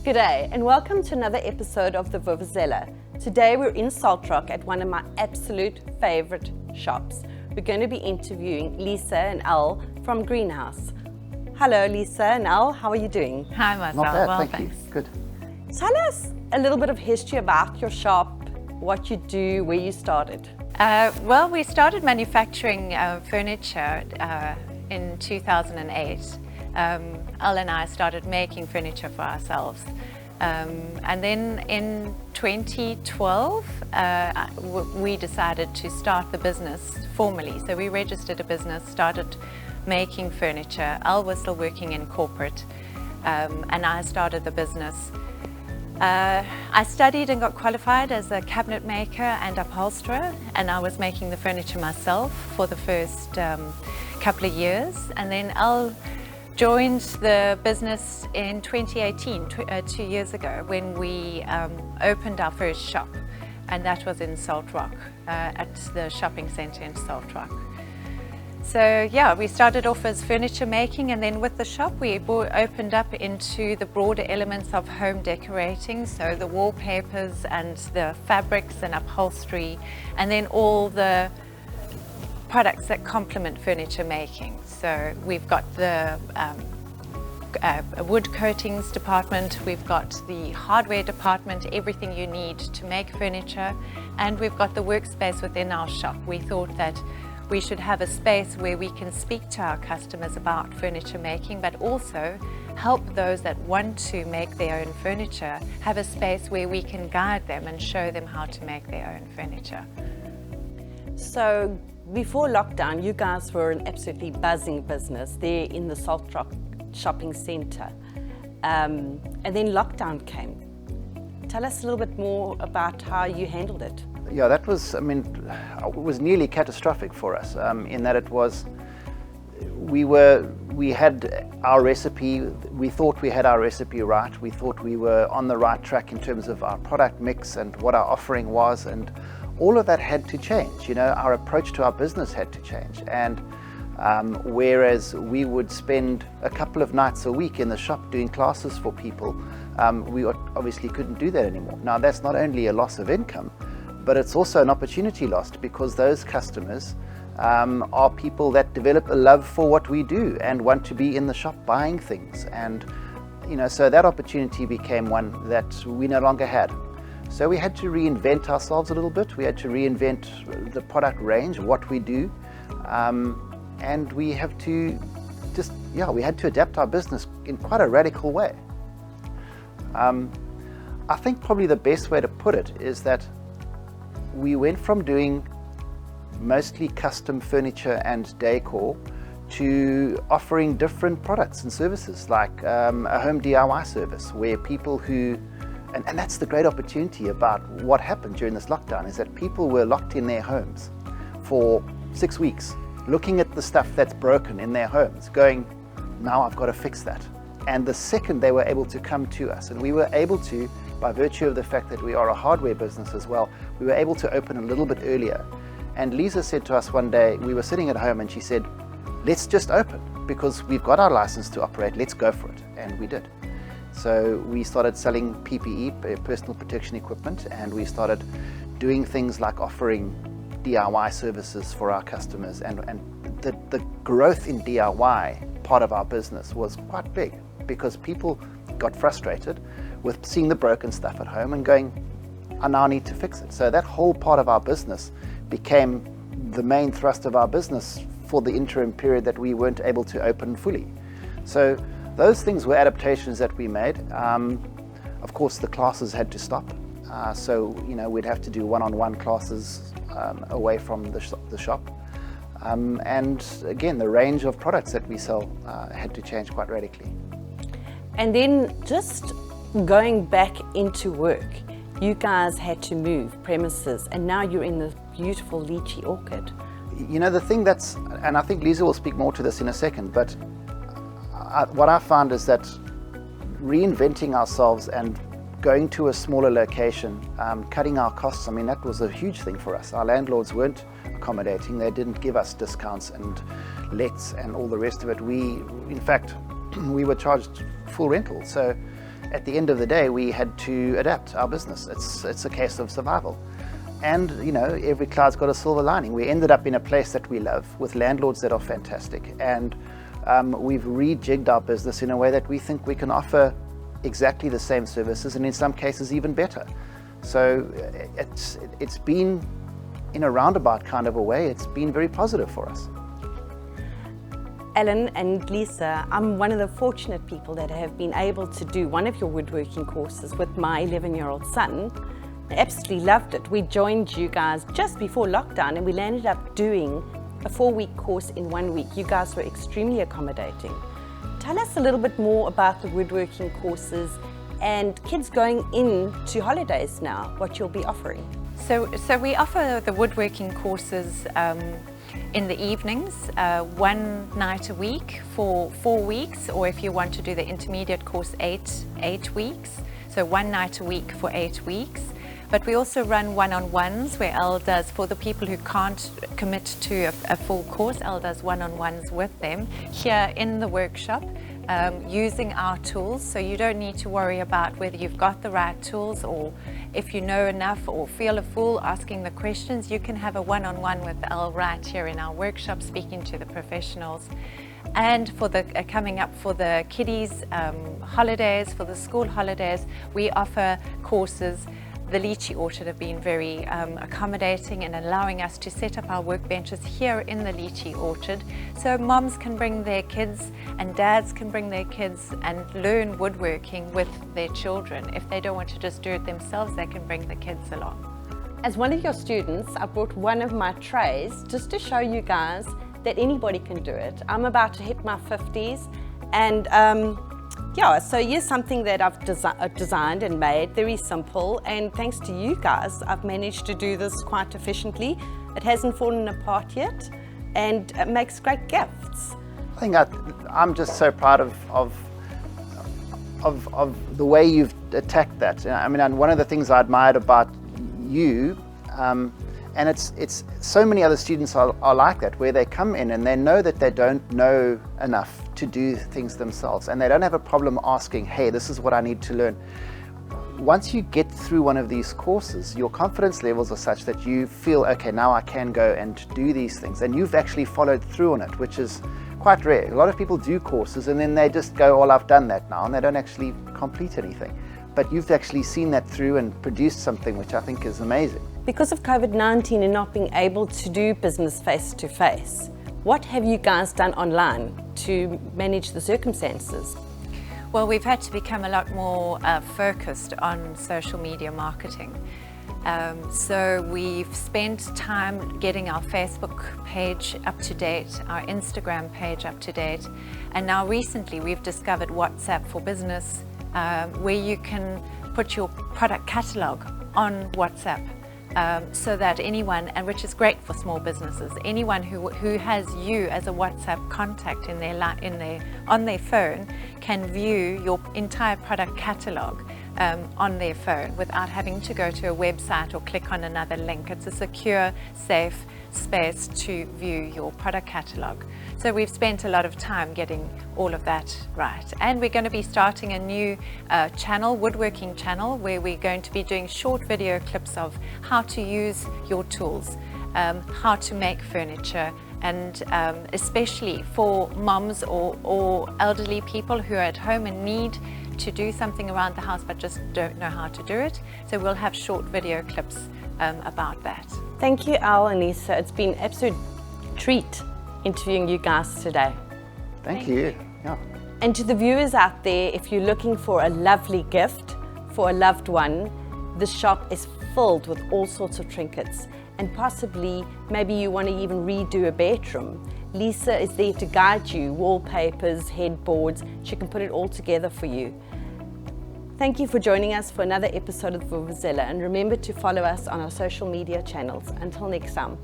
G'day and welcome to another episode of the Vuvuzela. Today we're in Salt Rock at one of my absolute favourite shops. We're going to be interviewing Liza and Al from Greenhouse. Hello Liza and Al, how are you doing? Hi Marcel, Not bad, well thank thanks. you. Good. Tell us a little bit of history about your shop, what you do, where you started. Well, we started manufacturing furniture in 2008. Al and I started making furniture for ourselves. And then in 2012, we decided to start the business formally. So we registered a business, started making furniture. Al was still working in corporate, and I started the business. I studied and got qualified as a cabinet maker and upholsterer, and I was making the furniture myself for the first couple of years. And then Al joined the business in 2018, 2 years ago, when we opened our first shop, and that was in Salt Rock, at the shopping centre in Salt Rock. So yeah, we started off as furniture making, and then with the shop we opened up into the broader elements of home decorating, so the wallpapers and the fabrics and upholstery, and then all the products that complement furniture making. So we've got the wood coatings department, we've got the hardware department, everything you need to make furniture, and we've got the workspace within our shop. We thought that we should have a space where we can speak to our customers about furniture making, but also help those that want to make their own furniture have a space where we can guide them and show them how to make their own furniture. So before lockdown, you guys were an absolutely buzzing business there in the Salt Rock shopping centre. And then lockdown came. Tell us a little bit more about how you handled it. Yeah, that was, it was nearly catastrophic for us in that it was, we had our recipe, we thought we had our recipe right, we thought we were on the right track in terms of our product mix and what our offering was, and all of that had to change. You know, our approach to our business had to change, and whereas we would spend a couple of nights a week in the shop doing classes for people, we obviously couldn't do that anymore. Now that's not only a loss of income, but it's also an opportunity lost, because those customers are people that develop a love for what we do and want to be in the shop buying things, and you know, so that opportunity became one that we no longer had. So we had to reinvent ourselves a little bit. We had to reinvent the product range, what we do, and we have to we had to adapt our business in quite a radical way. I think probably the best way to put it is that we went from doing mostly custom furniture and decor to offering different products and services, like a home DIY service where people who, and that's the great opportunity about what happened during this lockdown, is that people were locked in their homes for 6 weeks, looking at the stuff that's broken in their homes, going, now I've got to fix that. And the second they were able to come to us, and we were able to, by virtue of the fact that we are a hardware business as well, we were able to open a little bit earlier. And Liza said to us one day, we were sitting at home, and she said, let's just open, because we've got our license to operate, let's go for it. And we did. So we started selling PPE, personal protection equipment, and we started doing things like offering DIY services for our customers, and the growth in DIY part of our business was quite big, because people got frustrated with seeing the broken stuff at home and going, I now need to fix it. So that whole part of our business became the main thrust of our business for the interim period that we weren't able to open fully. So those things were adaptations that we made. Of course, the classes had to stop. So, you know, we'd have to do one-on-one classes away from the shop. And again, the range of products that we sell had to change quite radically. And then just going back into work, you guys had to move premises, and now you're in the beautiful Litchi Orchard. You know, the thing that's, and I think Liza will speak more to this in a second, but what I found is that reinventing ourselves and going to a smaller location, cutting our costs, I mean, that was a huge thing for us. Our landlords weren't accommodating. They didn't give us discounts and lets and all the rest of it. In fact, we were charged full rental. So at the end of the day, we had to adapt our business. It's a case of survival. And, you know, every cloud's got a silver lining. We ended up in a place that we love with landlords that are fantastic. And we've rejigged our business in a way that we think we can offer exactly the same services, and in some cases even better. So it's been, in a roundabout kind of a way, it's been very positive for us. Alan and Lisa, I'm one of the fortunate people that have been able to do one of your woodworking courses with my 11-year-old son. I absolutely loved it. We joined you guys just before lockdown and we ended up doing a 4-week course in 1 week. You guys were extremely accommodating. Tell us a little bit more about the woodworking courses and kids going into holidays now, what you'll be offering. So we offer the woodworking courses in the evenings, one night a week for 4 weeks, or if you want to do the intermediate course, eight weeks. So one night a week for 8 weeks. But we also run one-on-ones where Elle does, for the people who can't commit to a full course, Elle does one-on-ones with them here in the workshop using our tools. So you don't need to worry about whether you've got the right tools or if you know enough or feel a fool asking the questions. You can have a one-on-one with Elle right here in our workshop speaking to the professionals. And for the coming up for the kiddies holidays, for the school holidays, we offer courses. The Litchi Orchard have been very accommodating and allowing us to set up our workbenches here in the Litchi Orchard, so moms can bring their kids and dads can bring their kids and learn woodworking with their children. If they don't want to just do it themselves, they can bring the kids along. As one of your students, I brought one of my trays just to show you guys that anybody can do it. I'm about to hit my 50s and yeah, so here's something that I've designed and made, very simple, and thanks to you guys, I've managed to do this quite efficiently. It hasn't fallen apart yet, and it makes great gifts. I think I'm just so proud of the way you've attacked that. I mean, and one of the things I admired about you, and it's so many other students are like that, where they come in and they know that they don't know enough to do things themselves, and they don't have a problem asking, hey, this is what I need to learn. Once you get through one of these courses, your confidence levels are such that you feel, okay, now I can go and do these things, and you've actually followed through on it, which is quite rare. A lot of people do courses and then they just go, oh, I've done that now, and they don't actually complete anything. But you've actually seen that through and produced something which I think is amazing. Because of COVID-19 and not being able to do business face-to-face, what have you guys done online to manage the circumstances? Well, we've had to become a lot more focused on social media marketing. So we've spent time getting our Facebook page up to date, our Instagram page up to date, and now recently we've discovered WhatsApp for Business, where you can put your product catalogue on WhatsApp. So that anyone, and which is great for small businesses, anyone who has you as a WhatsApp contact on their phone can view your entire product catalogue on their phone without having to go to a website or click on another link. It's a secure, safe space to view your product catalogue. So we've spent a lot of time getting all of that right. And we're going to be starting a new channel, woodworking channel, where we're going to be doing short video clips of how to use your tools, how to make furniture, and especially for moms or elderly people who are at home and need to do something around the house but just don't know how to do it. So we'll have short video clips about that. Thank you, Al and Lisa. It's been an absolute treat interviewing you guys today. Thank you. Yeah. And to the viewers out there, if you're looking for a lovely gift for a loved one, the shop is filled with all sorts of trinkets, and possibly maybe you want to even redo a bedroom. Lisa is there to guide you, wallpapers, headboards, she can put it all together for you. Thank you for joining us for another episode of Vuvuzela, and remember to follow us on our social media channels. Until next time.